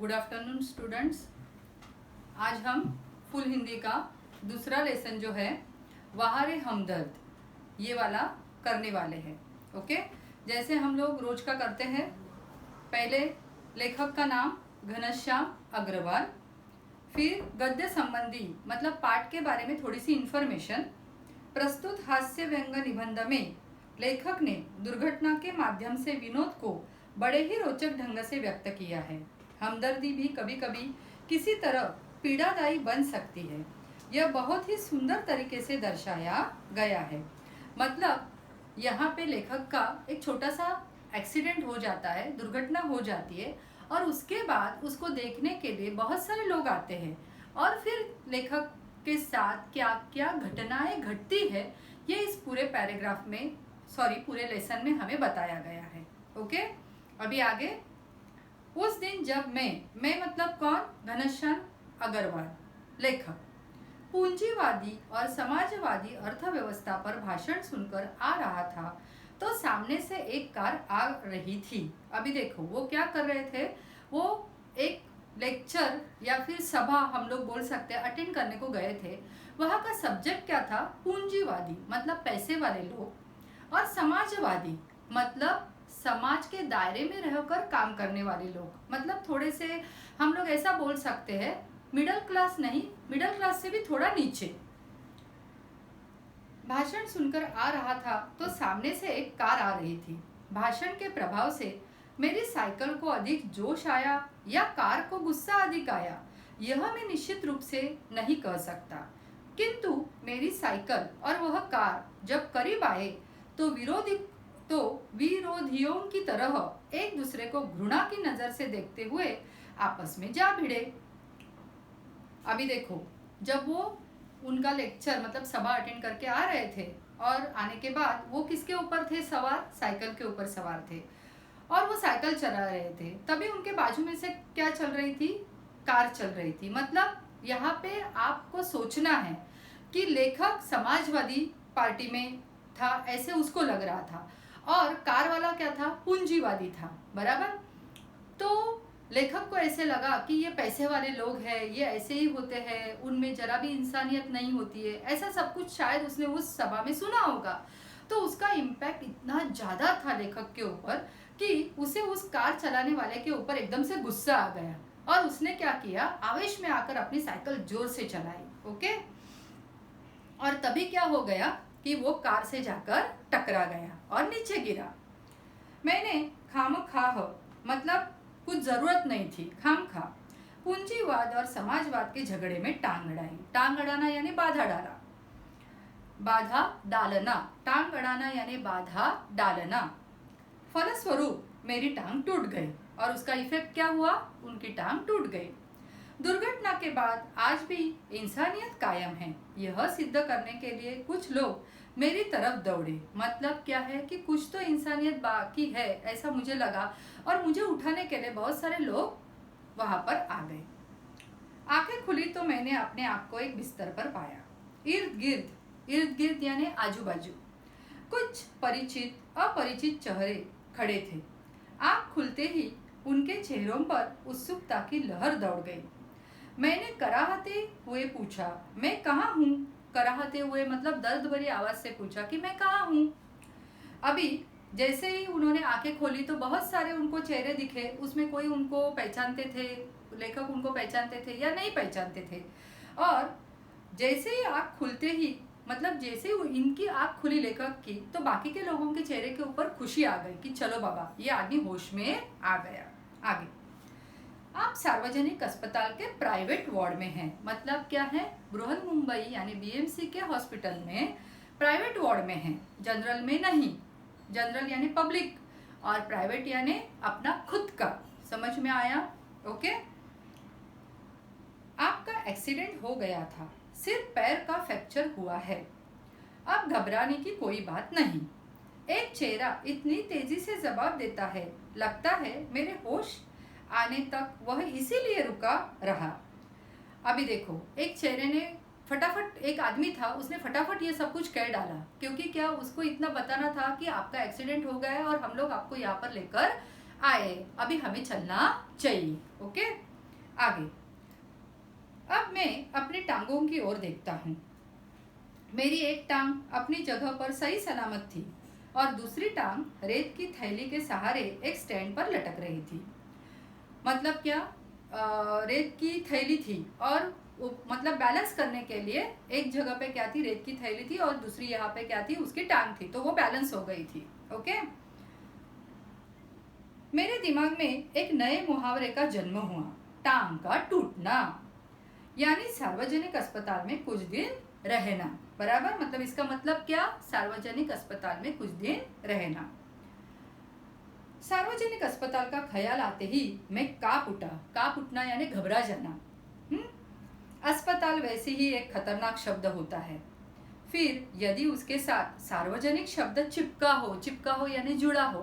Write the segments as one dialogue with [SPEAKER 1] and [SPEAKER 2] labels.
[SPEAKER 1] Good afternoon students. आज हम full Hindi का दूसरा लेसन जो है वहारे हमदर्द ये वाला करने वाले हैं। ओके, जैसे हम लोग रोज का करते हैं। पहले लेखक का नाम घनश्याम अग्रवाल, फिर गद्य संबंधी मतलब पाठ के बारे में थोड़ी सी इंफॉर्मेशन। प्रस्तुत हास्य व्यंग निबंध में लेखक ने दुर्घटना के माध्यम से विनोद को बड़े ही रोचक ढंग से व्यक्त किया है। हमदर्दी भी कभी कभी किसी तरह पीड़ादायी बन सकती है। यह बहुत ही सुंदर तरीके से दर्शाया गया है। मतलब यहाँ पे लेखक का एक छोटा सा एक्सीडेंट हो जाता है, दुर्घटना हो जाती है, और उसके बाद उसको देखने के लिए बहुत सारे लोग आते हैं और फिर लेखक के साथ क्या क्या घटनाएं घटती है ये इस पूरे पैराग्राफ में पूरे लेसन में हमें बताया गया है। ओके, अभी आगे। उस दिन जब मैं मतलब कौन? घनश्याम अग्रवाल लेखक पूंजीवादी और समाजवादी अर्थव्यवस्था पर भाषण सुनकर आ रहा था तो सामने से एक कार आ रही थी। अभी देखो वो क्या कर रहे थे, वो एक लेक्चर या फिर सभा हम लोग बोल सकते हैं अटेंड करने को गए थे। वहाँ का सब्जेक्ट क्या था? पूंजीवादी मतलब पैसे वाले लोग, और समाजवादी मतलब समाज के दायरे में रहकर काम करने वाले लोग, मतलब थोड़े से हम लोग ऐसा बोल सकते हैं मिडिल क्लास नहीं, मिडिल क्लास से भी थोड़ा नीचे। भाषण सुनकर आ रहा था तो सामने से एक कार आ रही थी। भाषण के प्रभाव से मेरी साइकिल को अधिक जोश आया या कार को गुस्सा अधिक आया, यह मैं निश्चित रूप से नहीं कह सकता, किंतु मेरी साइकिल और वह कार जब करीब आए तो विरोधियों की तरह एक दूसरे को घृणा की नजर से देखते हुए आपस में जा भिड़े। अभी देखो, जब वो उनका लेक्चर मतलब सभा अटेंड करके आ रहे थे और आने के बाद वो किसके ऊपर थे सवार? साइकिल के ऊपर सवार थे और वो साइकिल चला रहे थे। तभी उनके बाजू में से क्या चल रही थी? कार चल रही थी। मतलब यहाँ पे आपको सोचना है कि लेखक समाजवादी पार्टी में था, ऐसे उसको लग रहा था, और कार वाला क्या था? पूंजीवादी था, बराबर। तो लेखक को ऐसे लगा कि ये पैसे वाले लोग हैं, ये ऐसे ही होते हैं, उनमें जरा भी इंसानियत नहीं होती है, ऐसा सब कुछ शायद उसने उस सभा में सुना होगा। तो उसका इम्पैक्ट इतना ज़्यादा था लेखक के ऊपर कि उसे उस कार चलाने वाले के ऊपर एकदम से गुस्सा आ गया और उसने क्या किया? आवेश में आकर अपनी साइकिल जोर से चलाई। ओके, और तभी क्या हो गया कि वो कार से जाकर टकरा गया और नीचे गिरा। मैंने खामखाह मतलब कुछ जरूरत नहीं थी, खामखा पूंजीवाद और समाजवाद के झगड़े में टांग अड़ाई। टांग अड़ाना यानी बाधा डाला, बाधा डालना, टांग अड़ाना यानी बाधा डालना। फलस्वरूप मेरी टांग टूट गई और उसका इफेक्ट क्या हुआ? उनकी टांग टूट गई। दुर्घटना के बाद आज भी इंसानियत कायम है, यह सिद्ध करने के लिए कुछ लोग मेरी तरफ दौड़े। मतलब क्या है कि कुछ तो इंसानियत बाकी है ऐसा मुझे लगा और मुझे उठाने के लिए बहुत सारे लोग वहां पर आ गए। आंखें खुली तो मैंने अपने आप को एक बिस्तर पर पाया। इर्द गिर्द यानी आजू बाजू कुछ परिचित अपरिचित चेहरे खड़े थे। आंख खुलते ही उनके चेहरों पर उत्सुकता की लहर दौड़ गई। मैंने कराहते हुए पूछा, मैं कहाँ हूँ? कराहते हुए मतलब दर्द भरी आवाज से पूछा कि मैं कहाँ हूँ। अभी जैसे ही उन्होंने आंखें खोली तो बहुत सारे उनको चेहरे दिखे, उसमें कोई उनको पहचानते थे, लेखक उनको पहचानते थे या नहीं पहचानते थे। और जैसे ही आंख खुलते ही मतलब जैसे ही इनकी आंख खुली लेखक की तो बाकी के लोगों के चेहरे के ऊपर खुशी आ गई कि चलो बाबा ये आदमी होश में आ गया। आगे, आप सार्वजनिक अस्पताल के प्राइवेट वार्ड में हैं। मतलब क्या है? बृहन मुंबई यानी बीएमसी के हॉस्पिटल में प्राइवेट वार्ड में हैं, जनरल में नहीं। जनरल यानी पब्लिक और प्राइवेट यानी अपना खुद का। समझ में आया? ओके, आपका एक्सीडेंट हो गया था, सिर्फ पैर का फ्रैक्चर हुआ है, अब घबराने की कोई बात नहीं। एक चेहरा इतनी तेजी से जवाब देता है, लगता है मेरे होश आने तक वह इसीलिए रुका रहा। अभी देखो, एक चेहरे ने फटाफट, एक आदमी था उसने फटाफट ये सब कुछ कह डाला, क्योंकि क्या उसको इतना बताना था कि आपका एक्सीडेंट हो गया है और हम लोग आपको यहाँ पर लेकर आए, अभी हमें चलना चाहिए। ओके, आगे। अब मैं अपनी टांगों की ओर देखता हूँ। मेरी एक टांग अपनी जगह पर सही सलामत थी और दूसरी टांग रेत की थैली के सहारे एक स्टैंड पर लटक रही थी। मतलब क्या, रेत की थैली थी और मतलब बैलेंस करने के लिए एक जगह पे क्या थी, रेत की थैली थी और दूसरी यहाँ पे क्या थी, उसकी टांग थी, तो वो बैलेंस हो गई थी। ओके। मेरे दिमाग में एक नए मुहावरे का जन्म हुआ, टांग का टूटना, यानी सार्वजनिक अस्पताल में कुछ दिन रहना। बराबर, मतलब इसका मतलब क्या, सार्वजनिक अस्पताल में कुछ दिन रहना। सार्वजनिक अस्पताल का ख्याल आते ही मैं कांप उठा। कांप उठना यानी घबरा जाना। अस्पताल वैसे ही एक खतरनाक शब्द होता है, फिर यदि उसके साथ सार्वजनिक शब्द चिपका हो यानी जुड़ा हो,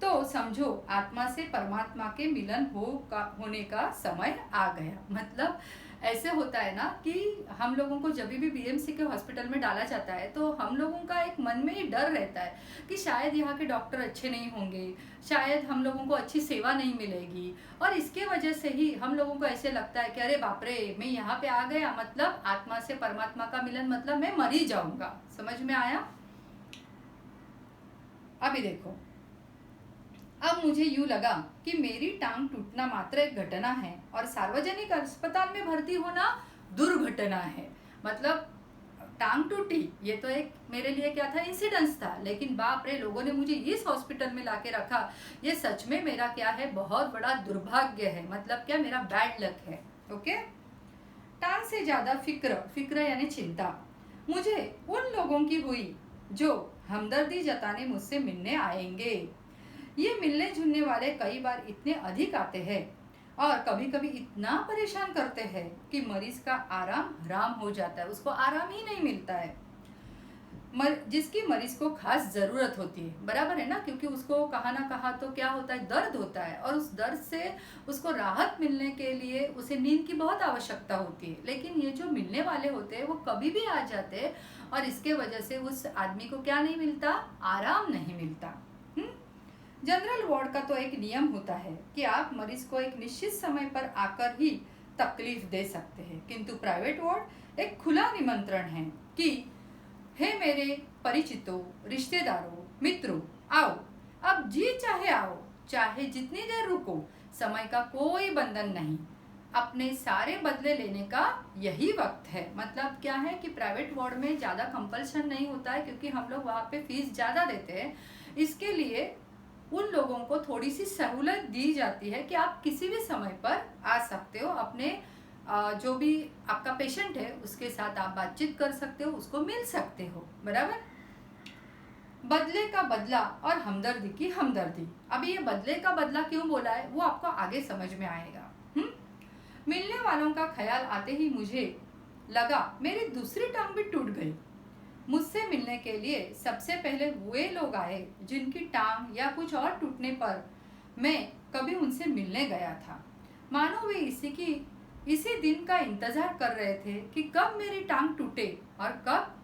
[SPEAKER 1] तो समझो आत्मा से परमात्मा के मिलन होने का समय आ गया। मतलब ऐसे होता है ना कि हम लोगों को जब भी बीएमसी के हॉस्पिटल में डाला जाता है तो हम लोगों का एक मन में ही डर रहता है कि शायद यहाँ के डॉक्टर अच्छे नहीं होंगे, शायद हम लोगों को अच्छी सेवा नहीं मिलेगी, और इसके वजह से ही हम लोगों को ऐसे लगता है कि अरे बाप रे, मैं यहाँ पे आ गया, मतलब आत्मा से परमात्मा का मिलन, मतलब मैं मर ही जाऊंगा। समझ में आया? अभी देखो, अब मुझे यूं लगा कि मेरी टांग टूटना मात्र एक घटना है और सार्वजनिक अस्पताल में भर्ती होना दुर्घटना है। मतलब टांग टूटी, ये तो एक मेरे लिए क्या था, इंसिडेंस था, लेकिन बाप रे, लोगों ने मुझे इस हॉस्पिटल में लाके रखा, ये सच में मेरा क्या है, बहुत बड़ा दुर्भाग्य है। मतलब क्या, मेरा बैड लक है। ओके। टांग से ज्यादा फिक्र यानी चिंता मुझे उन लोगों की हुई जो हमदर्दी जताने मुझसे मिलने आएंगे। ये मिलने जुलने वाले कई बार इतने अधिक आते हैं और कभी कभी इतना परेशान करते हैं कि मरीज का आराम हराम हो जाता है, उसको आराम ही नहीं मिलता है, जिसकी मरीज को खास जरूरत होती है। बराबर है ना, क्योंकि उसको कहा ना कहा तो क्या होता है, दर्द होता है, और उस दर्द से उसको राहत मिलने के लिए उसे नींद की बहुत आवश्यकता होती है। लेकिन ये जो मिलने वाले होते हैं वो कभी भी आ जाते हैं और इसके वजह से उस आदमी को क्या नहीं मिलता, आराम नहीं मिलता। जनरल वार्ड का तो एक नियम होता है कि आप मरीज को एक निश्चित समय पर आकर ही तकलीफ दे सकते हैं, किंतु प्राइवेट वार्ड एक खुला निमंत्रण है कि हे मेरे परिचितों, रिश्तेदारों, मित्रों, आओ, अब जी चाहे आओ, चाहे जितनी देर रुको, समय का कोई बंधन नहीं, अपने सारे बदले लेने का यही वक्त है। मतलब क्या है कि प्राइवेट वार्ड में ज़्यादा कंपल्शन नहीं होता है, क्योंकि हम लोग वहाँ पे फीस ज़्यादा देते हैं, इसके लिए उन लोगों को थोड़ी सी सहूलत दी जाती है कि आप किसी भी समय पर आ सकते हो, अपने जो भी आपका पेशेंट है उसके साथ आप बातचीत कर सकते हो, उसको मिल सकते हो। बराबर। बदले का बदला और हमदर्दी की हमदर्दी। अभी ये बदले का बदला क्यों बोला है वो आपको आगे समझ में आएगा। मिलने वालों का ख्याल आते ही मुझे लगा मेरी दूसरी टांग भी टूट गई। मुझसे मिलने के लिए सबसे पहले वे लोग आए जिनकी टांग या कुछ और टूटने पर मैं कभी उनसे मिलने गया था। मानो वे इसी दिन का इंतजार कर रहे थे कि कब मेरी टांग टूटे और कब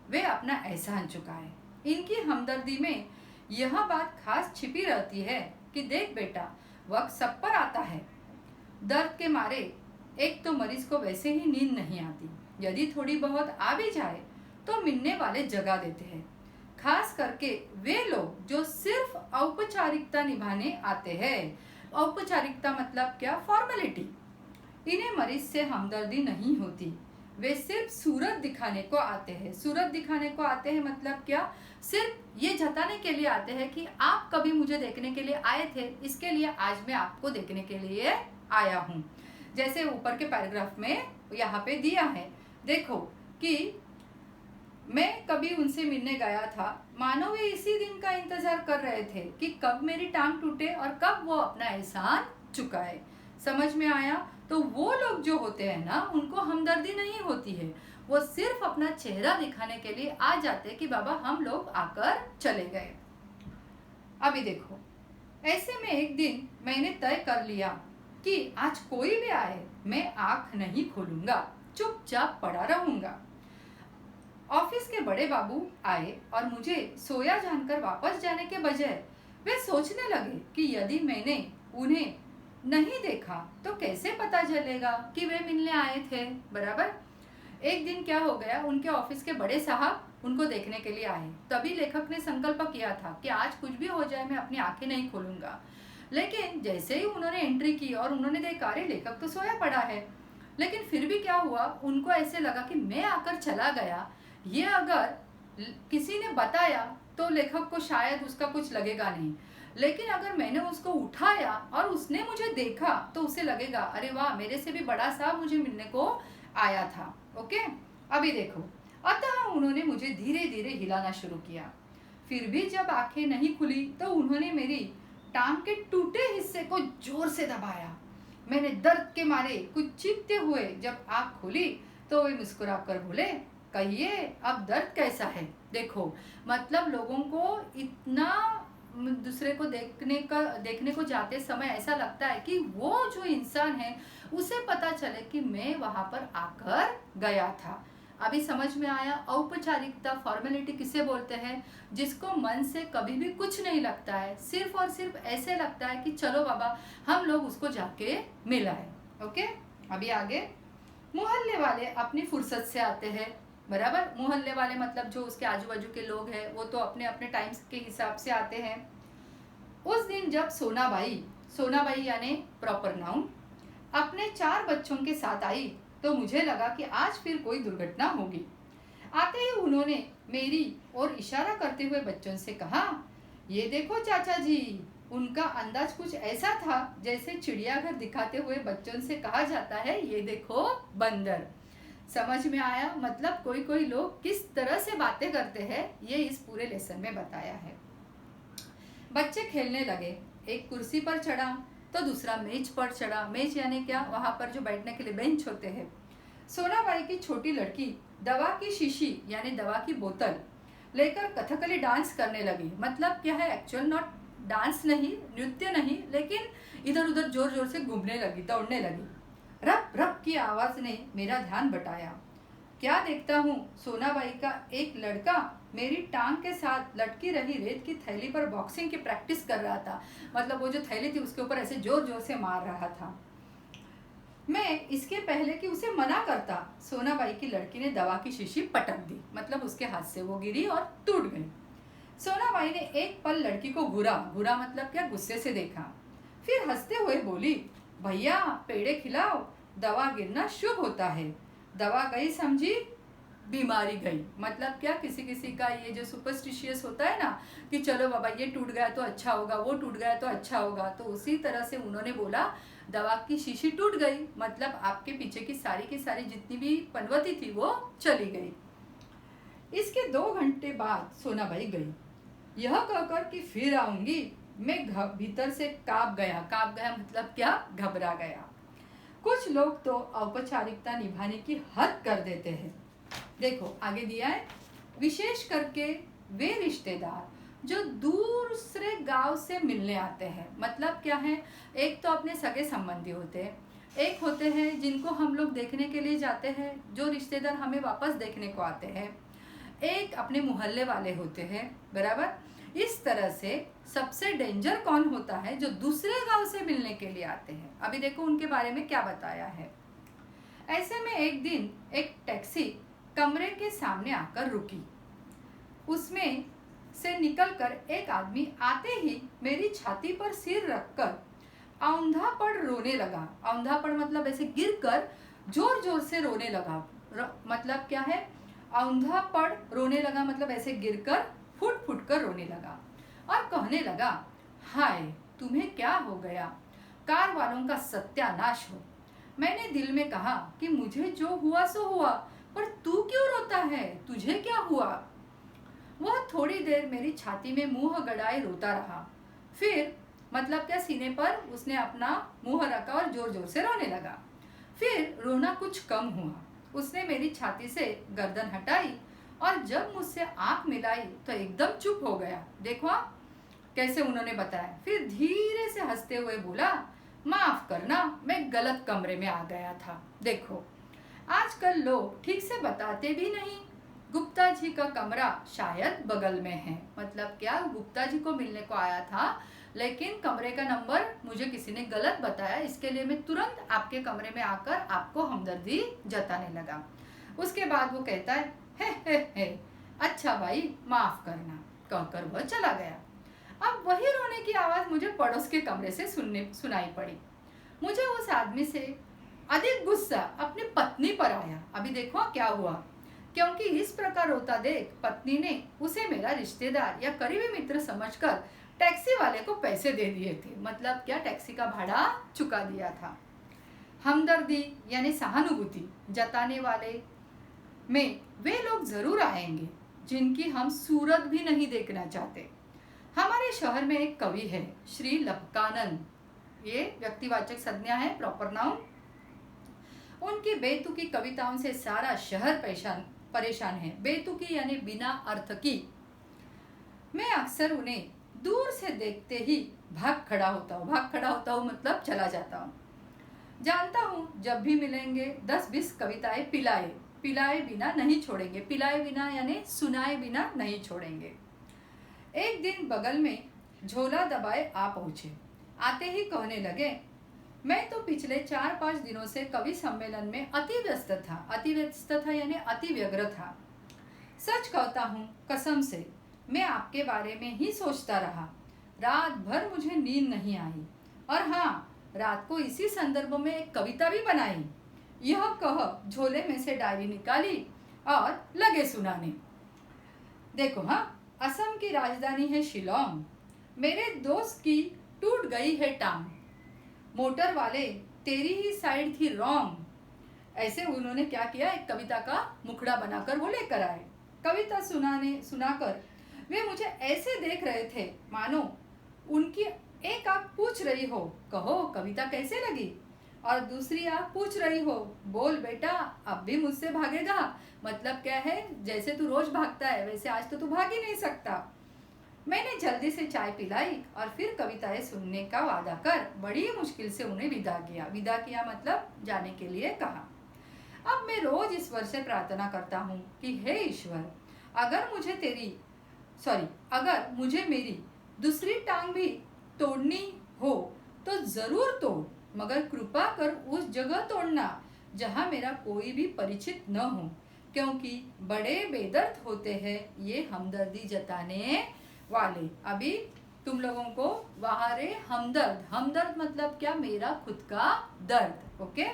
[SPEAKER 1] वे अपना एहसान चुकाए। इनकी हमदर्दी में यह बात खास छिपी रहती है कि देख बेटा, वक्त सब पर आता है। दर्द के मारे एक तो मरीज को वैसे ही नींद नहीं आती, यदि थोड़ी बहुत आ भी जाए तो मिलने वाले जगा देते हैं, खास करके वे लोग जो सिर्फ औपचारिकता निभाने आते हैं। औपचारिकता मतलब क्या, फॉर्मेलिटी। इन्हें मरीज से हमदर्दी नहीं होती, वे सिर्फ सूरत दिखाने को आते हैं। सूरत दिखाने को आते हैं मतलब क्या, सिर्फ ये जताने के लिए आते हैं कि आप कभी मुझे देखने के लिए आए थे, इसके लिए आज मैं आपको देखने के लिए आया हूँ। जैसे ऊपर के पैराग्राफ में यहाँ पे दिया है, देखो कि मैं कभी उनसे मिलने गया था, मानो वे इसी दिन का इंतजार कर रहे थे कि कब मेरी टांग टूटे और कब वो अपना एहसान चुकाए। समझ में आया? तो वो लोग जो होते हैं ना, उनको हमदर्दी नहीं होती है, वो सिर्फ अपना चेहरा दिखाने के लिए आ जाते कि बाबा हम लोग आकर चले गए। अभी देखो, ऐसे में एक दिन मैंने तय कर लिया कि आज कोई भी आए मैं आंख नहीं खोलूंगा, चुपचाप पड़ा रहूंगा। ऑफिस के बड़े बाबू आए और मुझे सोया जानकर वापस जाने के बजाय वे सोचने लगे कि यदि मैंने उन्हें नहीं देखा तो कैसे पता चलेगा कि वे मिलने आए थे, बराबर। एक दिन क्या हो गया, उनके ऑफिस के बड़े साहब उनको देखने के लिए आए। तभी लेखक ने संकल्प किया था कि आज कुछ भी हो जाए मैं अपनी आंखें नहीं खोलूंगा। लेकिन जैसे ही उन्होंने एंट्री की और उन्होंने देखा, अरे लेखक तो सोया पड़ा है। लेकिन फिर भी क्या हुआ, उनको ऐसे लगा कि मैं आकर चला गया, ये अगर किसी ने बताया तो लेखक को शायद उसका कुछ लगेगा नहीं, लेकिन अगर मैंने उसको उठाया और उसने मुझे देखा तो उसे लगेगा अरे वाह, मेरे से भी बड़ा साहब मुझे मिलने को आया था। ओके, अभी देखो, अतः उन्होंने मुझे धीरे धीरे हिलाना शुरू किया। फिर भी जब आंखें नहीं खुली तो उन्होंने मेरी टांग के टूटे हिस्से को जोर से दबाया। मैंने दर्द के मारे कुछ चीखते हुए जब आंख खोली तो वे मुस्कुराकर बोले, कहिए अब दर्द कैसा है। देखो, मतलब लोगों को इतना दूसरे को देखने को जाते समय ऐसा लगता है कि वो जो इंसान है उसे पता चले कि मैं वहां पर आकर गया था। अभी समझ में आया, औपचारिकता, फॉर्मेलिटी किसे बोलते हैं, जिसको मन से कभी भी कुछ नहीं लगता है, सिर्फ और सिर्फ ऐसे लगता है कि चलो बाबा हम लोग उसको जाके मिलाए। ओके, अभी आगे, मोहल्ले वाले अपनी फुर्सत से आते हैं, बराबर। मोहल्ले वाले मतलब जो उसके आजू बाजू के लोग हैं वो तो अपने अपने टाइम्स के हिसाब से आते हैं। उस दिन जब सोनाबाई यानी प्रॉपर नाउन, अपने 4 बच्चों के साथ आई तो मुझे लगा कि आज फिर कोई दुर्घटना होगी। आते ही उन्होंने मेरी ओर इशारा करते हुए बच्चों से कहा, ये देखो चाचा जी। उनका अंदाज कुछ ऐसा था जैसे चिड़ियाघर दिखाते हुए बच्चों से कहा जाता है, ये देखो बंदर। समझ में आया, मतलब कोई कोई लोग किस तरह से बातें करते हैं, ये इस पूरे लेसन में बताया है। बच्चे खेलने लगे, एक कुर्सी पर चढ़ा तो दूसरा मेज पर चढ़ा। मेज यानी क्या, वहां पर जो बैठने के लिए बेंच होते हैं। सोनाबाई की छोटी लड़की दवा की शीशी यानी दवा की बोतल लेकर कथकली डांस करने लगी। मतलब क्या है, एक्चुअल नॉट डांस नहीं, नृत्य नहीं, लेकिन इधर उधर जोर जोर से घूमने लगी, दौड़ने लगी। रप रप की आवाज ने मेरा ध्यान बटाया। क्या देखता हूँ, सोनाबाई का एक लड़का मेरी टांग के साथ लटकी रही रेत की थैली पर बॉक्सिंग की प्रैक्टिस कर रहा था। मतलब वो जो थैली थी उसके ऊपर ऐसे जोर जोर से मार रहा था। मैं इसके पहले कि उसे मना करता, सोनाबाई की लड़की ने दवा की शीशी पटक दी। मतलब उसके हाथ से वो गिरी और टूट गई। सोनाबाई ने एक पल लड़की को घूरा मतलब क्या, गुस्से से देखा। फिर हंसते हुए बोली, भैया पेड़े खिलाओ, दवा गिरना शुभ होता है। दवा गई समझी, बीमारी गई। मतलब क्या, किसी किसी का ये जो सुपरस्टिशियस होता है ना कि चलो बाबा ये टूट गया तो अच्छा होगा, वो टूट गया तो अच्छा होगा, तो उसी तरह से उन्होंने बोला दवा की शीशी टूट गई, मतलब आपके पीछे की सारी जितनी भी पनवती थी वो चली गई। इसके 2 घंटे बाद सोनाबाई गई, यह कहकर कि फिर आऊंगी। मैं भीतर से कांप गया मतलब क्या, घबरा गया। कुछ लोग तो औपचारिकता निभाने की हद कर देते हैं। देखो आगे दिया है, विशेष करके वे रिश्तेदार जो दूसरे गांव से मिलने आते हैं। मतलब क्या है, एक तो अपने सगे संबंधी होते हैं, एक होते हैं जिनको हम लोग देखने के लिए जाते हैं, जो रिश्तेदार हमें वापस देखने को आते हैं, एक अपने मोहल्ले वाले होते हैं, बराबर। इस तरह से सबसे डेंजर कौन होता है, जो दूसरे गांव से मिलने के लिए आते हैं। अभी देखो उनके बारे में क्या बताया है। ऐसे में एक दिन एक टैक्सी कमरे के सामने आकर रुकी। उसमें से निकलकर एक आदमी आते ही मेरी छाती पर सिर रखकर औंधा पड़ रोने लगा। औंधा पड़ मतलब ऐसे गिरकर जोर जोर से रोने लगा। मतलब क्या है, औंधा पड़ रोने लगा मतलब ऐसे गिरकर फुट फुट कर रोने लगा और कहने लगा, हाय तुम्हें क्या हो गया, कार वालों का सत्यानाश हो। मैंने दिल में कहा कि मुझे जो हुआ सो हुआ, पर तू क्यों रोता है, तुझे क्या हुआ। वह थोड़ी देर मेरी छाती में मुंह गड़ाए रोता रहा। फिर मतलब क्या, सीने पर उसने अपना मुंह रखा और जोर जोर से रोने लगा। फिर रोना कुछ कम हुआ, उसने मेरी छाती से गर्दन हटाई और जब मुझसे आंख मिलाई तो एकदम चुप हो गया। देखो कैसे उन्होंने बताया। फिर धीरे से हंसते हुए बोला, माफ करना मैं गलत कमरे में आ गया था। देखो आजकल लोग ठीक से बताते भी नहीं। गुप्ता जी का कमरा शायद बगल में है। मतलब क्या, गुप्ता जी को मिलने को आया था लेकिन कमरे का नंबर मुझे किसी ने गलत बताया, इसके लिए मैं तुरंत आपके कमरे में आकर आपको हमदर्दी जताने लगा। उसके बाद वो कहता है, हे, अच्छा भाई माफ करना, कहकर वह चला गया। अब वही रोने की आवाज मुझे पड़ोस के कमरे से सुनाई पड़ी। मुझे उस आदमी से अधिक गुस्सा अपनी पत्नी पर आया। अभी देखो क्या हुआ, क्योंकि इस प्रकार रोता देख पत्नी ने उसे मेरा रिश्तेदार या करीबी मित्र समझकर टैक्सी वाले को पैसे दे दिए थे। मतलब क्या, टैक्सी का भाड़ा चुका दिया था। हमदर्दी यानी सहानुभूति जताने वाले में वे लोग जरूर आएंगे जिनकी हम सूरत भी नहीं देखना चाहते। हमारे शहर में एक कवि है, श्री लपकानंद, ये व्यक्तिवाचक संज्ञा है, प्रॉपर नाउन। उनकी बेतुकी कविताओं से सारा शहर परेशान है। बेतुकी यानी बिना अर्थ की। मैं अक्सर उन्हें दूर से देखते ही भाग खड़ा होता हूँ मतलब चला जाता हूँ। जानता हूँ जब भी मिलेंगे 10-20 कविताएं पिलाए बिना नहीं छोड़ेंगे। पिलाए बिना यानी सुनाए बिना नहीं छोड़ेंगे। एक दिन बगल में झोला दबाए आ पहुंचे। आते ही कहने लगे, मैं तो पिछले 4-5 दिनों से कवि सम्मेलन में अति व्यस्त था यानी अति व्यग्र था। सच कहता हूँ, कसम से मैं आपके बारे में ही सोचता रहा। रात भर मुझे नींद नहीं आई और हाँ, रात को इसी संदर्भ में एक कविता भी बनाई। यह कह झोले में से डायरी निकाली और लगे सुनाने। देखो हाँ, असम की राजधानी है शिलोंग। मेरे दोस्त की टूट गई है टांग। मोटर वाले तेरी ही साइड थी रॉन्ग। ऐसे उन्होंने क्या किया, एक कविता का मुखड़ा बनाकर वो लेकर आए। कविता सुनाकर वे मुझे ऐसे देख रहे थे मानो उनकी एक आंख पूछ रही हो, कहो कविता कैसे लगी, और दूसरी आंख पूछ रही हो, बोल बेटा अब भी मुझसे भागेगा। मतलब क्या है, जैसे तू रोज भागता है वैसे आज तो तू भाग ही नहीं सकता। मैंने जल्दी से चाय पिलाई और फिर कविताएं सुनने का वादा कर बड़ी मुश्किल से उन्हें विदा किया मतलब जाने के लिए कहा। अब मैं रोज ईश्वर से प्रार्थना करता हूँ कि हे ईश्वर, अगर मुझे मेरी दूसरी टांग भी तोड़नी हो तो जरूर तोड़, मगर कृपा कर उस जगह तोड़ना जहाँ मेरा कोई भी परिचित न हो, क्योंकि बड़े बेदर्द होते हैं ये हमदर्दी जताने वाले। अभी तुम लोगों को वहारे हमदर्द मतलब क्या, मेरा खुद का दर्द। ओके,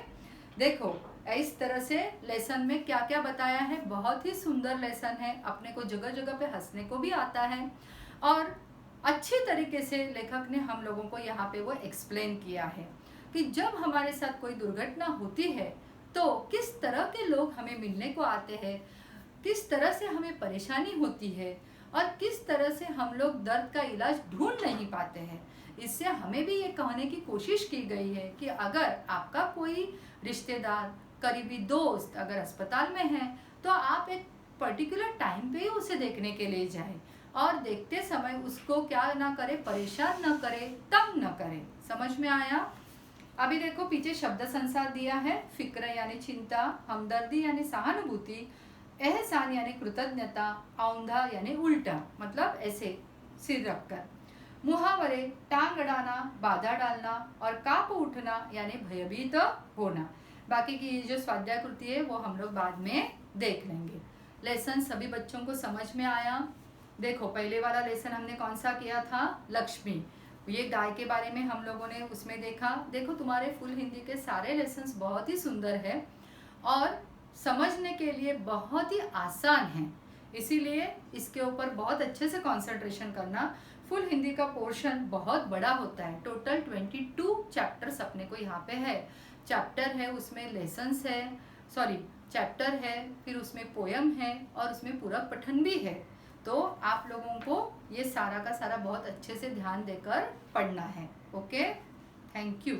[SPEAKER 1] देखो इस तरह से लेसन में क्या क्या बताया है। बहुत ही सुंदर लेसन है, अपने को जगह जगह पे हंसने को भी आता है और अच्छी तरीके से लेखक ने हम लोगों को यहाँ पे वो एक्सप्लेन किया है कि जब हमारे साथ कोई दुर्घटना होती है तो किस तरह के लोग हमें मिलने को आते हैं, किस तरह से हमें परेशानी होती है और किस तरह से हम लोग दर्द का इलाज ढूंढ नहीं पाते हैं। इससे हमें भी ये कहने की कोशिश की गई है कि अगर आपका कोई रिश्तेदार, करीबी दोस्त अगर अस्पताल में है तो आप एक पर्टिकुलर टाइम पे उसे देखने के लिए जाएं और देखते समय उसको क्या ना करे, परेशान ना करे, तंग ना करे। समझ में आया? अभी देखो पीछे शब्द संसार दिया है। फिक्र यानी चिंता, हमदर्दी यानी सहानुभूति, एहसान यानी कृतज्ञता, औंधा यानी उल्टा मतलब ऐसे सिर रखकर, मुहावरे टांग अड़ाना, बाधा डालना और कांप उठना यानी भयभीत होना। बाकी की जो स्वाध्याय कृति है वो हम लोग बाद में देख लेंगे। लेसन सभी बच्चों को समझ में आया? देखो पहले वाला लेसन हमने कौन सा किया था, लक्ष्मी, ये गाय के बारे में हम लोगों ने उसमें देखा। देखो तुम्हारे फुल हिंदी के सारे लेसन्स बहुत ही सुंदर है और समझने के लिए बहुत ही आसान है, इसीलिए इसके ऊपर बहुत अच्छे से कंसंट्रेशन करना। फुल हिंदी का पोर्शन बहुत बड़ा होता है, टोटल 22 चैप्टर्स अपने को यहाँ पे है। चैप्टर है, उसमें लेसन्स है, चैप्टर है, फिर उसमें पोयम है और उसमें पूरक पठन भी है। तो आप लोगों को ये सारा का सारा बहुत अच्छे से ध्यान देकर पढ़ना है। Okay, thank you.